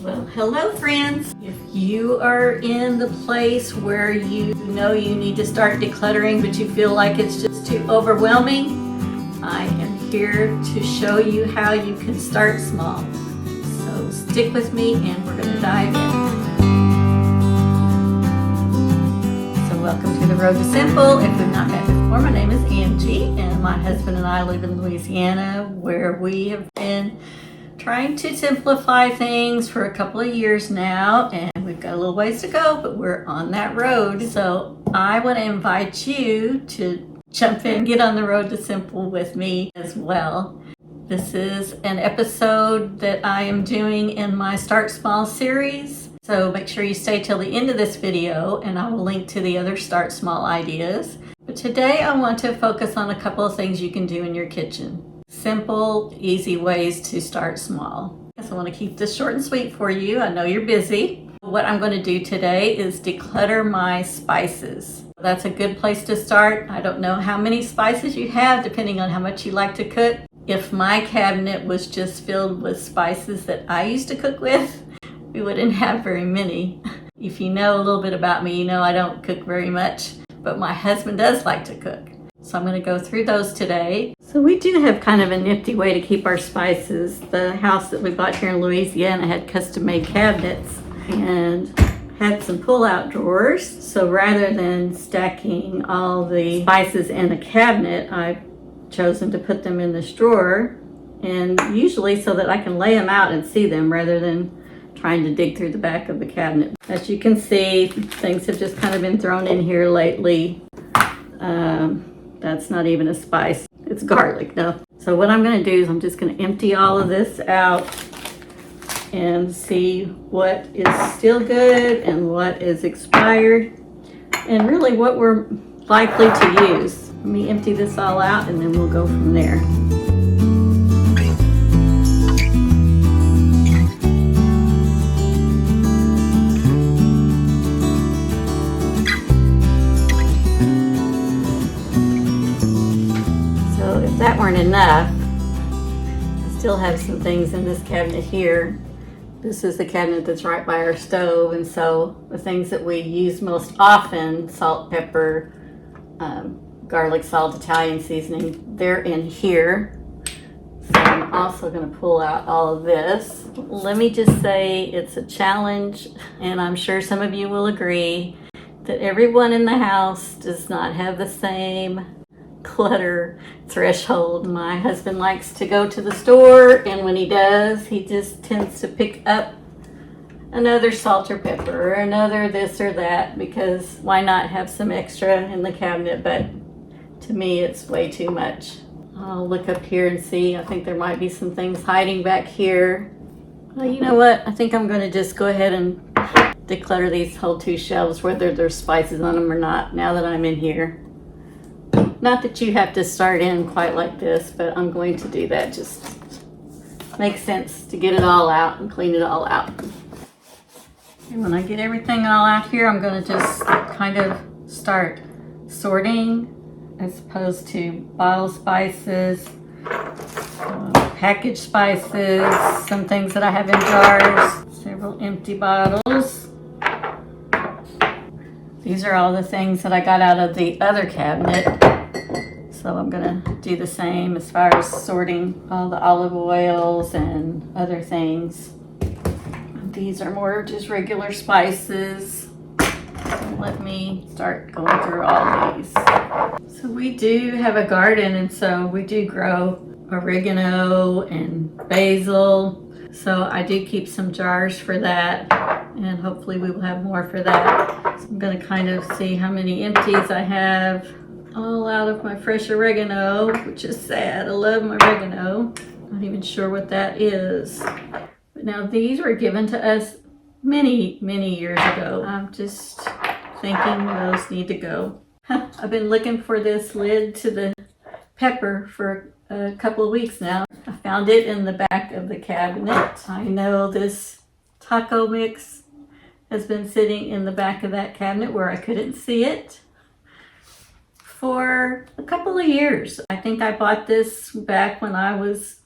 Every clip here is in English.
Well, hello friends. If you are in the place where you know you need to start decluttering but you feel like it's just too overwhelming, I am here to show you how you can start small. So stick with me and we're going to dive in. So welcome to the Road to Simple. If we've not met before, my name is Angie and my husband and I live in Louisiana, where we have been trying to simplify things for a couple of years now, and we've got a little ways to go, but we're on that road. So I want to invite you to jump in, get on the road to simple with me as well. This is an episode that I am doing in my Start Small series. So make sure you stay till the end of this video and I will link to the other Start Small ideas. But today I want to focus on a couple of things you can do in your kitchen. Simple, easy ways to start small. So I want to keep this short and sweet for you. I know you're busy. What I'm going to do today is declutter my spices. That's a good place to start. I don't know how many spices you have, depending on how much you like to cook. If my cabinet was just filled with spices that I used to cook with, we wouldn't have very many. If you know a little bit about me, you know I don't cook very much, but my husband does like to cook. So I'm going to go through those today. So we do have kind of a nifty way to keep our spices. The house that we bought here in Louisiana had custom-made cabinets and had some pull-out drawers. So rather than stacking all the spices in a cabinet, I've chosen to put them in this drawer, and usually so that I can lay them out and see them rather than trying to dig through the back of the cabinet. As you can see, things have just kind of been thrown in here lately. That's not even a spice. It's garlic, no. So what I'm going to do is I'm just going to empty all of this out and see what is still good and what is expired and really what we're likely to use. Let me empty this all out and then we'll go from there. If that weren't enough, I still have some things in this cabinet here. This is the cabinet that's right by our stove, and so the things that we use most often, salt, pepper, garlic, salt, Italian seasoning, they're in here. So I'm also going to pull out all of this. Let me just say it's a challenge, and I'm sure some of you will agree that everyone in the house does not have the same clutter threshold. My husband likes to go to the store, and when he does, he just tends to pick up another salt or pepper or another this or that, because why not have some extra in the cabinet? But to me, it's way too much. I'll look up here and see. I think there might be some things hiding back here. Well, you know what? I think I'm going to just go ahead and declutter these whole two shelves, whether there's spices on them or not, now that I'm in here. Not that you have to start in quite like this, but I'm going to do that. Just makes sense to get it all out and clean it all out. And when I get everything all out here, I'm going to just kind of start sorting as opposed to bottle spices, packaged spices, some things that I have in jars, several empty bottles. These are all the things that I got out of the other cabinet. So I'm going to do the same as far as sorting all the olive oils and other things. These are more just regular spices. So let me start going through all these. So we do have a garden, and so we do grow oregano and basil. So I do keep some jars for that, and hopefully we will have more for that. So I'm going to kind of see how many empties I have. All out of my fresh oregano, which is sad. I love my oregano. Not even sure what that is. But now these were given to us many, many years ago. I'm just thinking those need to go. I've been looking for this lid to the pepper for a couple of weeks now. I found it in the back of the cabinet. I know this taco mix has been sitting in the back of that cabinet where I couldn't see it for a couple of years. I think I bought this back when I was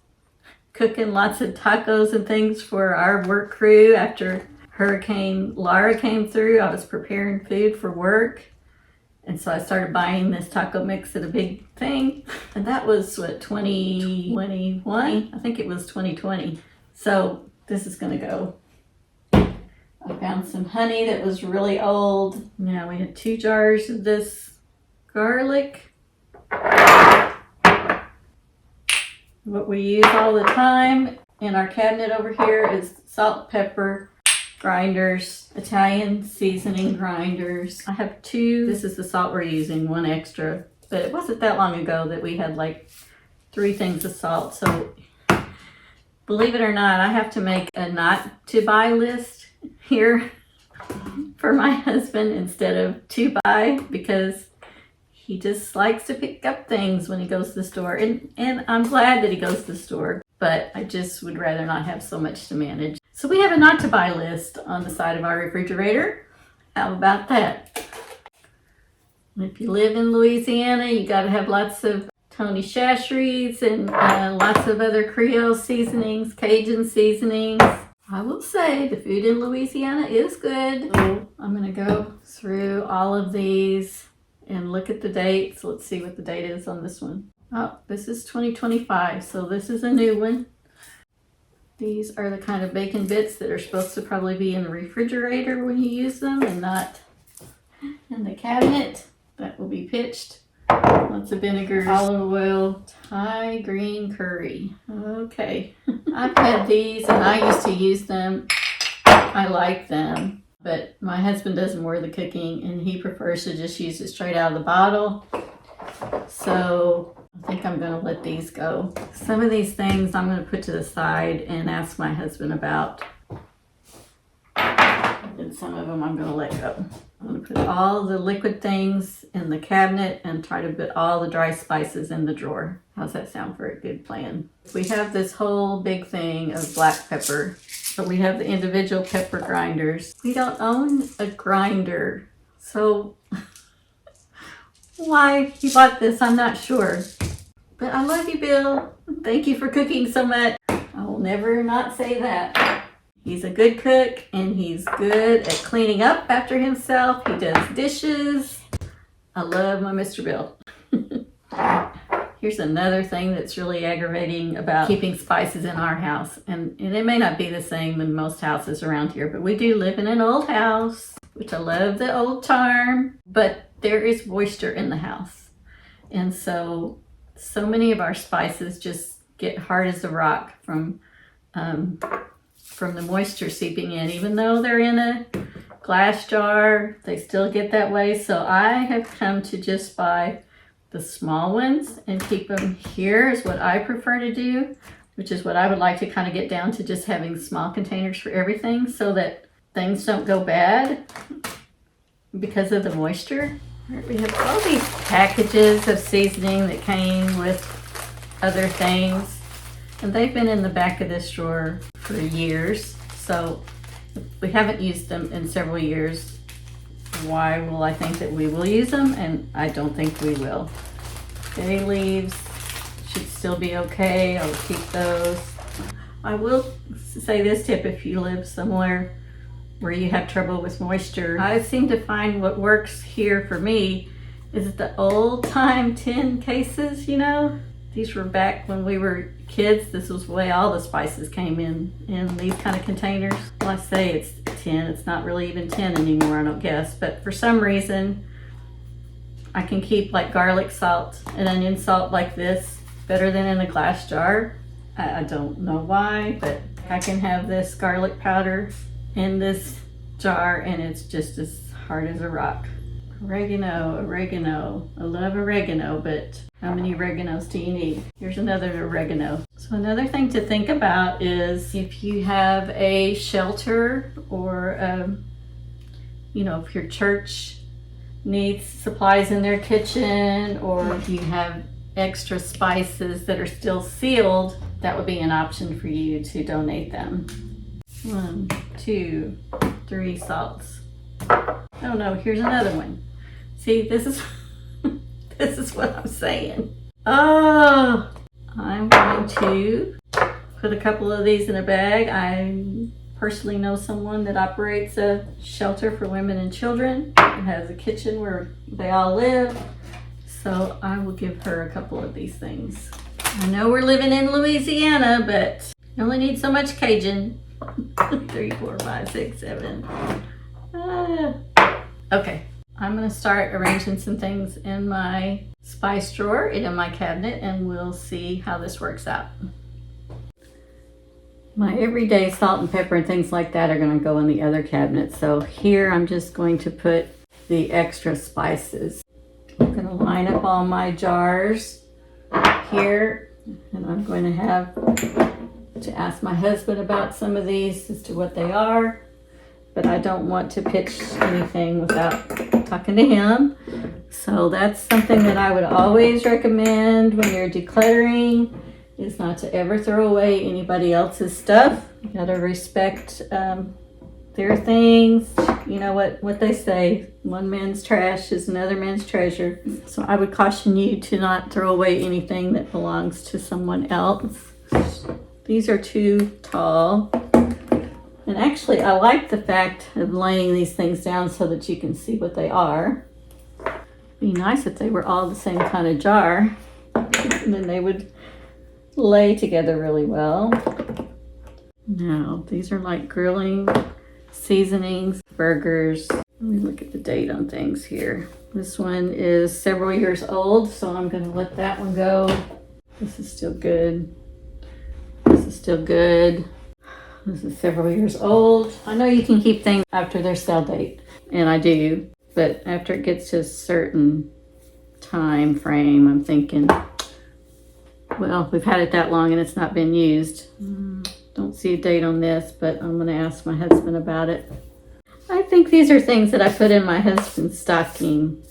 cooking lots of tacos and things for our work crew after Hurricane Laura came through. I was preparing food for work. And so I started buying this taco mix at a big thing. And that was, what, 2021? I think it was 2020. So this is going to go. I found some honey that was really old. Now we had 2 jars of this garlic. What we use all the time in our cabinet over here is salt, pepper, grinders, Italian seasoning grinders. I have 2. This is the salt we're using, 1 extra. But it wasn't that long ago that we had like 3 things of salt. So believe it or not, I have to make a not to buy list here for my husband instead of to buy, because he just likes to pick up things when he goes to the store. And I'm glad that he goes to the store, but I just would rather not have so much to manage. So we have a not to buy list on the side of our refrigerator. How about that? If you live in Louisiana, you got to have lots of Tony Chachere's and lots of other Creole seasonings, Cajun seasonings. I will say the food in Louisiana is good. So I'm going to go through all of these and look at the dates. Let's see what the date is on this one. Oh, this is 2025, so this is a new one. These are the kind of bacon bits that are supposed to probably be in the refrigerator when you use them and not in the cabinet. That will be pitched. Lots of vinegar, olive oil, Thai green curry. Okay. I've had these and I used to use them. I like them, but my husband does more of the cooking and he prefers to just use it straight out of the bottle. So I think I'm going to let these go. Some of these things I'm going to put to the side and ask my husband about. And some of them I'm going to let go. I'm going to put all the liquid things in the cabinet and try to put all the dry spices in the drawer. How's that sound for a good plan? We have this whole big thing of black pepper, but we have the individual pepper grinders. We don't own a grinder, so why he bought this, I'm not sure. But I love you, Bill. Thank you for cooking so much. I will never not say that. He's a good cook and he's good at cleaning up after himself. He does dishes. I love my Mr. Bill. Here's another thing that's really aggravating about keeping spices in our house. And it may not be the same in most houses around here, but we do live in an old house, which I love the old charm, but there is moisture in the house. And so many of our spices just get hard as a rock from the moisture seeping in. Even though they're in a glass jar, they still get that way. So I have come to just buy the small ones and keep them here is what I prefer to do, which is what I would like to kind of get down to, just having small containers for everything so that things don't go bad because of the moisture. We have all these packages of seasoning that came with other things, and they've been in the back of this drawer for years, so we haven't used them in several years. Why will I think that we will use them? And I don't think we will. Bay leaves should still be okay. I'll keep those. I will say this tip: if you live somewhere where you have trouble with moisture, I seem to find what works here for me is the old time tin cases, you know? These were back when we were kids. This was the way all the spices came in these kind of containers. Well, I say it's tin. It's not really even tin anymore, I don't guess. But for some reason, I can keep like garlic salt and onion salt like this better than in a glass jar. I don't know why, but I can have this garlic powder in this jar and it's just as hard as a rock. Oregano. I love oregano, but how many oreganos do you need? Here's another oregano. So another thing to think about is if you have a shelter or, if your church needs supplies in their kitchen, or if you have extra spices that are still sealed, that would be an option for you to donate them. 1, 2, 3 salts. Oh no, here's another one. See, this is this is what I'm saying. Oh, I'm going to put a couple of these in a bag. I personally know someone that operates a shelter for women and children and has a kitchen where they all live. So I will give her a couple of these things. I know we're living in Louisiana, but you only need so much Cajun. 3, 4, 5, 6, 7. Okay, I'm gonna start arranging some things in my spice drawer and in my cabinet, and we'll see how this works out. My everyday salt and pepper and things like that are gonna go in the other cabinet. So here I'm just going to put the extra spices. I'm gonna line up all my jars here, and I'm going to have to ask my husband about some of these as to what they are, but I don't want to pitch anything without talking to him. So that's something that I would always recommend when you're decluttering, is not to ever throw away anybody else's stuff. You gotta respect their things. You know what they say, one man's trash is another man's treasure. So I would caution you to not throw away anything that belongs to someone else. These are too tall. And actually, I like the fact of laying these things down so that you can see what they are. It'd be nice if they were all the same kind of jar, and then they would lay together really well. Now, these are like grilling seasonings, burgers. Let me look at the date on things here. This one is several years old, so I'm gonna let that one go. This is still good. This is still good. This is several years old. I know you can keep things after their sell date, and I do, but after it gets to a certain time frame, I'm thinking, well, we've had it that long and it's not been used. Don't see a date on this, but I'm gonna ask my husband about it. I think these are things that I put in my husband's stocking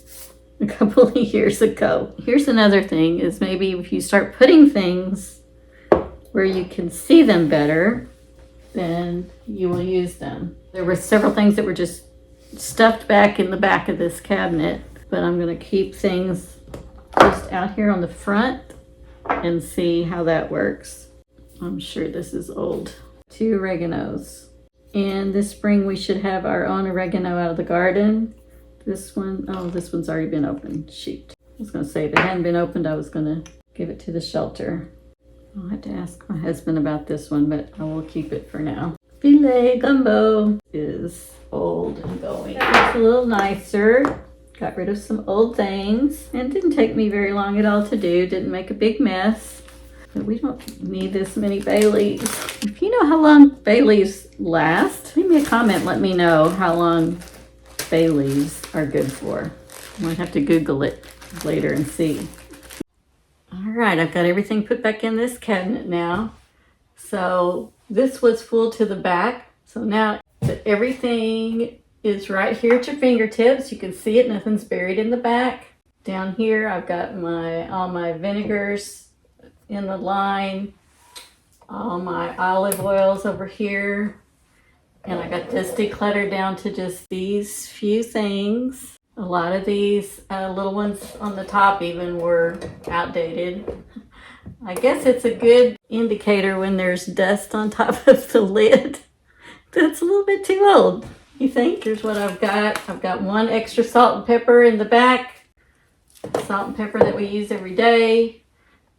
a couple of years ago. Here's another thing, is maybe if you start putting things where you can see them better, then you will use them. There were several things that were just stuffed back in the back of this cabinet, but I'm gonna keep things just out here on the front and see how that works. I'm sure this is old. 2 oreganos. And this spring we should have our own oregano out of the garden. This one, oh, this one's already been opened. Shoot. I was gonna say if it hadn't been opened, I was gonna give it to the shelter. I'll have to ask my husband about this one, but I will keep it for now. Filet gumbo is old and going. It's a little nicer. Got rid of some old things. And it didn't take me very long at all to do. Didn't make a big mess. But we don't need this many bay leaves. If you know how long bay leaves last, leave me a comment. Let me know how long bay leaves are good for. I might have to Google it later and see. All right, I've got everything put back in this cabinet now. So this was full to the back. So now that everything is right here at your fingertips, you can see it, nothing's buried in the back. Down here, I've got all my vinegars in the line, all my olive oils over here, and I got this decluttered down to just these few things. A lot of these little ones on the top even were outdated. I guess it's a good indicator when there's dust on top of the lid. That's a little bit too old, you think? Here's what I've got. I've got 1 extra salt and pepper in the back. Salt and pepper that we use every day.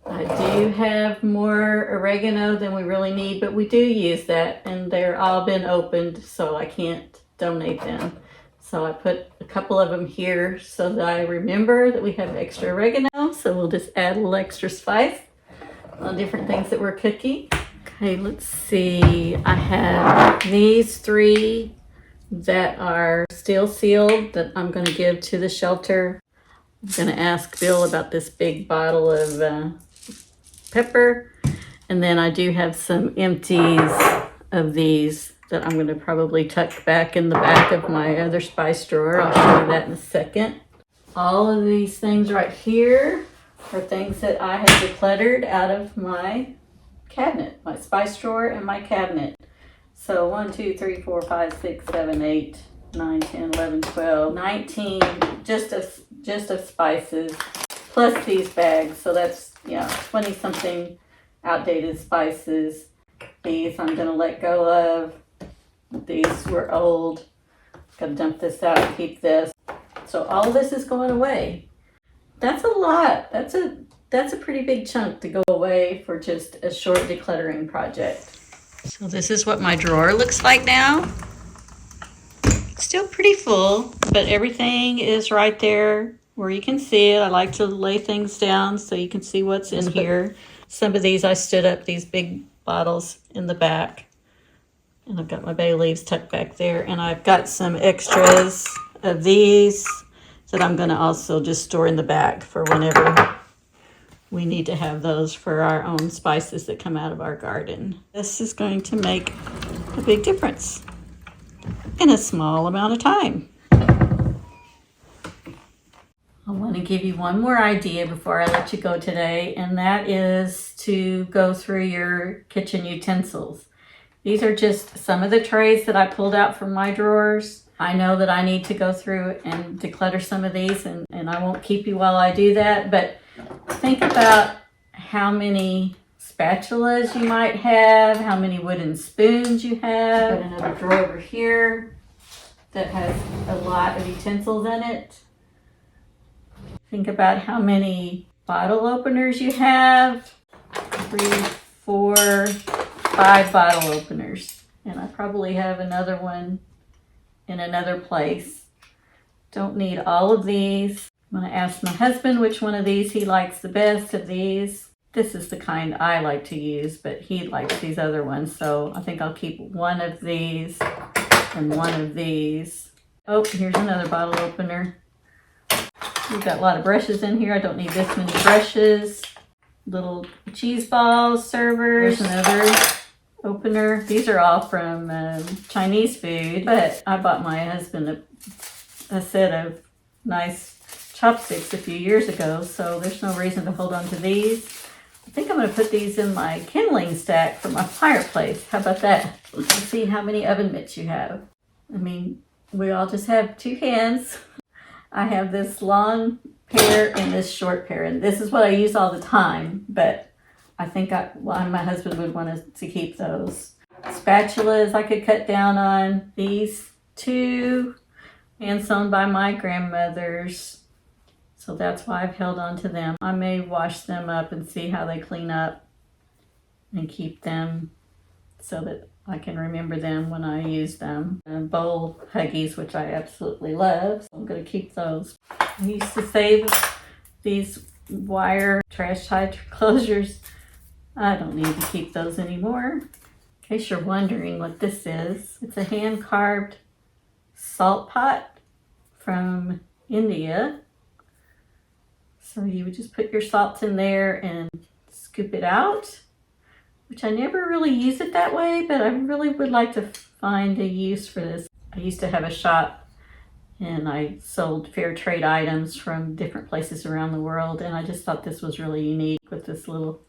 I do have more oregano than we really need, but we do use that, and they're all been opened, so I can't donate them. So I put a couple of them here so that I remember that we have extra oregano. So we'll just add a little extra spice on different things that we're cooking. Okay, let's see. I have these 3 that are still sealed that I'm going to give to the shelter. I'm going to ask Bill about this big bottle of pepper. And then I do have some empties of these that I'm going to probably tuck back in the back of my other spice drawer. I'll show you that in a second. All of these things right here are things that I have decluttered out of my cabinet, my spice drawer and my cabinet. So 1, 2, 3, 4, 5, 6, 7, 8, 9, 10, 11, 12, 19 just of spices, plus these bags. So that's, 20 something outdated spices. These I'm gonna let go of. These were old. Gotta dump this out and keep this. So all of this is going away. That's a lot. That's a pretty big chunk to go away for just a short decluttering project. So this is what my drawer looks like now. Still pretty full, but everything is right there where you can see it. I like to lay things down so you can see what's in here. Some of these I stood up, these big bottles in the back. And I've got my bay leaves tucked back there. And I've got some extras of these that I'm going to also just store in the back for whenever we need to have those for our own spices that come out of our garden. This is going to make a big difference in a small amount of time. I want to give you one more idea before I let you go today, and that is to go through your kitchen utensils. These are just some of the trays that I pulled out from my drawers. I know that I need to go through and declutter some of these, and I won't keep you while I do that, but think about how many spatulas you might have, how many wooden spoons you have. I've got another drawer over here that has a lot of utensils in it. Think about how many bottle openers you have. 3, 4, 5 bottle openers. And I probably have another one in another place. Don't need all of these. I'm going to ask my husband which one of these he likes the best of these. This is the kind I like to use, but he likes these other ones. So I think I'll keep one of these and one of these. Oh, here's another bottle opener. We've got a lot of brushes in here. I don't need this many brushes. Little cheese balls, servers, another opener. These are all from Chinese food, but I bought my husband a set of nice chopsticks a few years ago, so there's no reason to hold on to these. I think I'm going to put these in my kindling stack for my fireplace. How about that? Let's see how many oven mitts you have. I mean, we all just have 2 hands. I have this long pair and this short pair, and this is what I use all the time, but I think my husband would want us to keep those. Spatulas I could cut down on. These 2, hand sewn by my grandmothers. So that's why I've held on to them. I may wash them up and see how they clean up and keep them so that I can remember them when I use them. And bowl Huggies, which I absolutely love. So I'm going to keep those. I used to save these wire trash tie closures. I don't need to keep those anymore. In case you're wondering what this is, it's a hand-carved salt pot from India. So you would just put your salt in there and scoop it out, which I never really use it that way, but I really would like to find a use for this. I used to have a shop and I sold fair trade items from different places around the world, and I just thought this was really unique with this little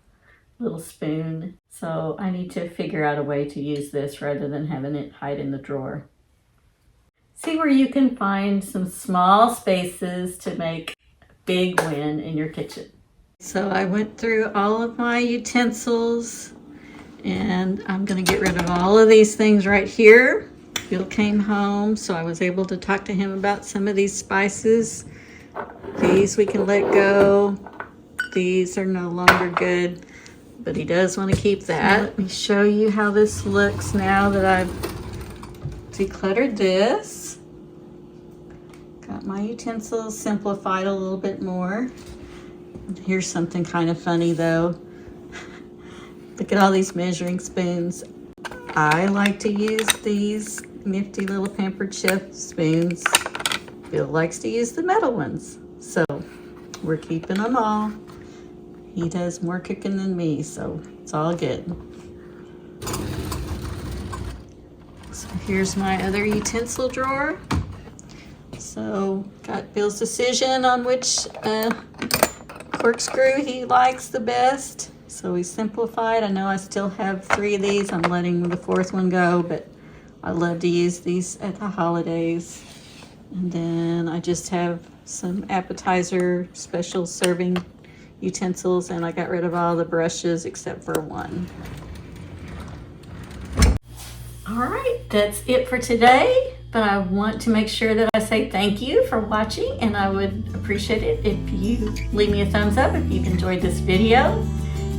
spoon. So I need to figure out a way to use this rather than having it hide in the drawer. See where you can find some small spaces to make big win in your kitchen. So I went through all of my utensils, and I'm going to get rid of all of these things right here. Bill came home, so I was able to talk to him about some of these spices. These we can let go. These are no longer good, but he does want to keep that. So let me show you how this looks now that I've decluttered this. Got my utensils simplified a little bit more. Here's something kind of funny though. Look at all these measuring spoons. I like to use these nifty little Pampered Chef spoons. Bill likes to use the metal ones. So we're keeping them all. He does more cooking than me, so it's all good. So here's my other utensil drawer. So got Bill's decision on which corkscrew he likes the best. So we simplified. I know I still have 3 of these. I'm letting the 4th one go, but I love to use these at the holidays. And then I just have some appetizer special serving utensils, and I got rid of all the brushes except for one. All right, that's it for today. But I want to make sure that I say thank you for watching, and I would appreciate it if you leave me a thumbs up if you've enjoyed this video.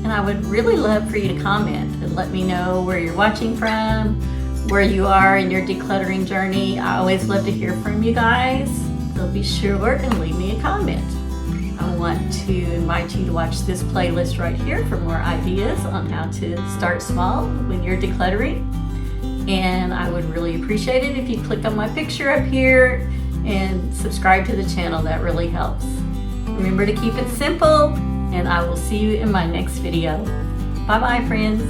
And I would really love for you to comment and let me know where you're watching from, where you are in your decluttering journey. I always love to hear from you guys, so be sure and leave me a comment. I want to invite you to watch this playlist right here for more ideas on how to start small when you're decluttering. And I would really appreciate it if you click on my picture up here and subscribe to the channel. That really helps. Remember to keep it simple, and I will see you in my next video. Bye bye, friends.